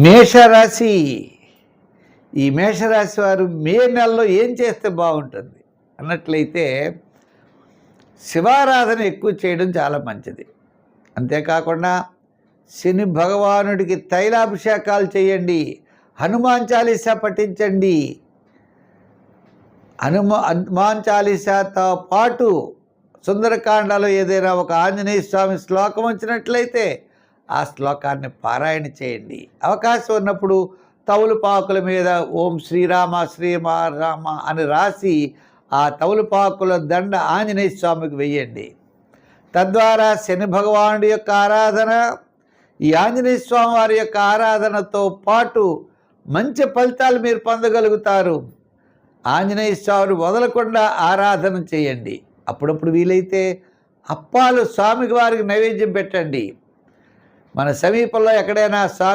మేషరాశి. ఈ మేషరాశి వారు మే నెలలో ఏం చేస్తే బాగుంటుంది అన్నట్లయితే శివారాధన ఎక్కువ చేయడం చాలా మంచిది. అంతేకాకుండా శని భగవానుడికి తైలాభిషేకాలు చేయండి, హనుమాన్ చాలీసా పఠించండి. హనుమాన్ చాలీసాతో పాటు సుందరకాండలో ఏదైనా ఒక ఆంజనేయ స్వామి శ్లోకం వచ్చినట్లయితే ఆ శ్లోకాన్ని పారాయణ చేయండి. అవకాశం ఉన్నప్పుడు తౌలుపాకుల మీద ఓం శ్రీరామ శ్రీరామ అని రాసి ఆ తౌలుపాకుల దండ ఆంజనేయ స్వామికి వెయ్యండి. తద్వారా శని భగవానుడి యొక్క ఆరాధన, ఈ ఆంజనేయ స్వామి వారి యొక్క ఆరాధనతో పాటు మంచి ఫలితాలు మీరు పొందగలుగుతారు. ఆంజనేయ స్వామిని వదలకుండా ఆరాధన చేయండి. అప్పుడప్పుడు వీలైతే అప్పాలు స్వామికి వారికి నైవేద్యం పెట్టండి. మన సమీపంలో ఎక్కడైనా